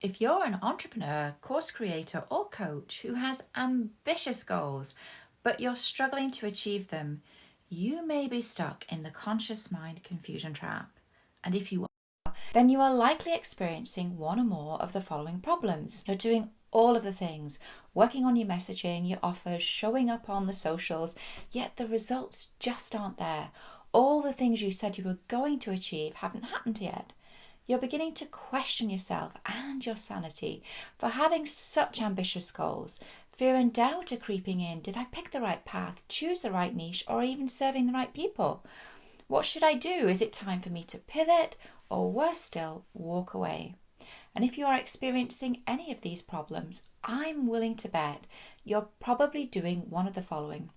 If you're an entrepreneur, course creator, or coach who has ambitious goals, but you're struggling to achieve them, you may be stuck in the conscious mind confusion trap. And if you are, then you are likely experiencing one or more of the following problems. You're doing all of the things, working on your messaging, your offers, showing up on the socials, yet the results just aren't there. All the things you said you were going to achieve haven't happened yet. You're beginning to question yourself and your sanity for having such ambitious goals. Fear and doubt are creeping in. Did I pick the right path, choose the right niche, or even serving the right people? What should I do? Is it time for me to pivot, or worse still, walk away? And if you are experiencing any of these problems, I'm willing to bet you're probably doing one of the following.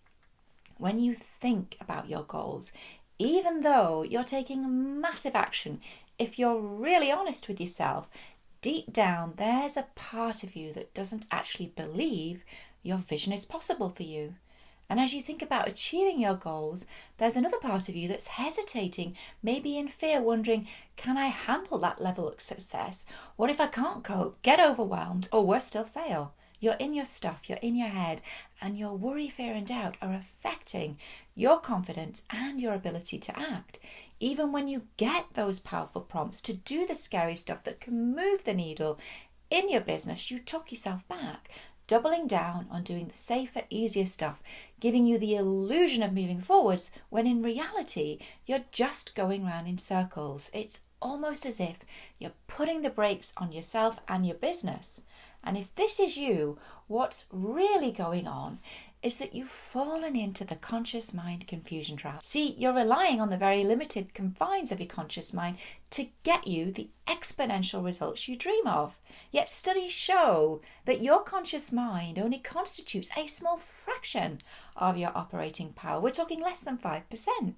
When you think about your goals, even though you're taking massive action, if you're really honest with yourself, deep down there's a part of you that doesn't actually believe your vision is possible for you. And as you think about achieving your goals, there's another part of you that's hesitating, maybe in fear, wondering, can I handle that level of success? What if I can't cope, get overwhelmed, or worse still, fail? You're in your stuff, you're in your head, and your worry, fear, and doubt are affecting your confidence and your ability to act. Even when you get those powerful prompts to do the scary stuff that can move the needle in your business, you talk yourself back, doubling down on doing the safer, easier stuff, giving you the illusion of moving forwards, when in reality, you're just going round in circles. It's almost as if you're putting the brakes on yourself and your business. And if this is you, what's really going on is that you've fallen into the conscious mind confusion trap. See, you're relying on the very limited confines of your conscious mind to get you the exponential results you dream of. Yet studies show that your conscious mind only constitutes a small fraction of your operating power. We're talking less than 5%.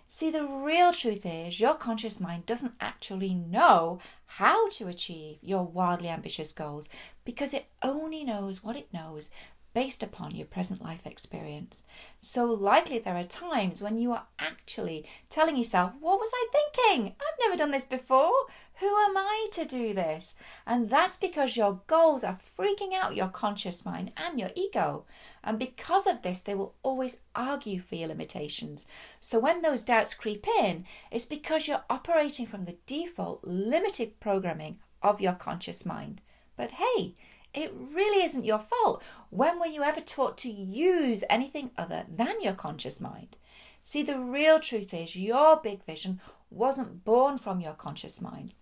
See, the real truth is your conscious mind doesn't actually know how to achieve your wildly ambitious goals because it only knows what it knows based upon your present life experience. So likely there are times when you are actually telling yourself, what was I thinking? I've never done this before. Who am I to do this? And that's because your goals are freaking out your conscious mind and your ego. And because of this, they will always argue for your limitations. So when those doubts creep in, it's because you're operating from the default limited programming of your conscious mind. But hey, it really isn't your fault. When were you ever taught to use anything other than your conscious mind? See, the real truth is your big vision wasn't born from your conscious mind.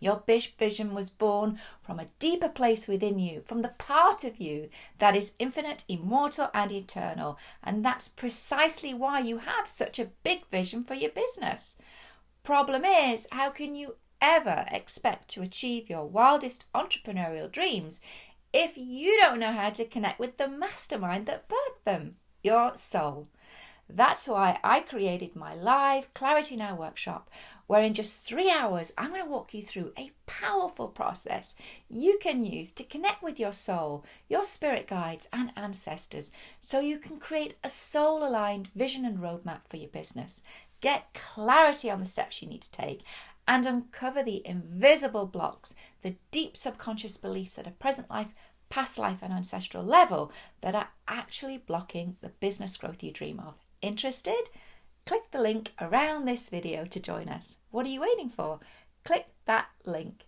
Your big vision was born from a deeper place within you, from the part of you that is infinite, immortal, and eternal. And that's precisely why you have such a big vision for your business. Problem is, how can you ever expect to achieve your wildest entrepreneurial dreams if you don't know how to connect with the mastermind that birthed them, your soul? That's why I created my live claritynow workshop, where in just 3 hours, I'm going to walk you through a powerful process you can use to connect with your soul, your spirit guides and ancestors, so you can create a soul-aligned vision and roadmap for your business. Get clarity on the steps you need to take and uncover the invisible blocks, the deep subconscious beliefs at a present life, past life and ancestral level that are actually blocking the business growth you dream of. Interested? Click the link around this video to join us. What are you waiting for? Click that link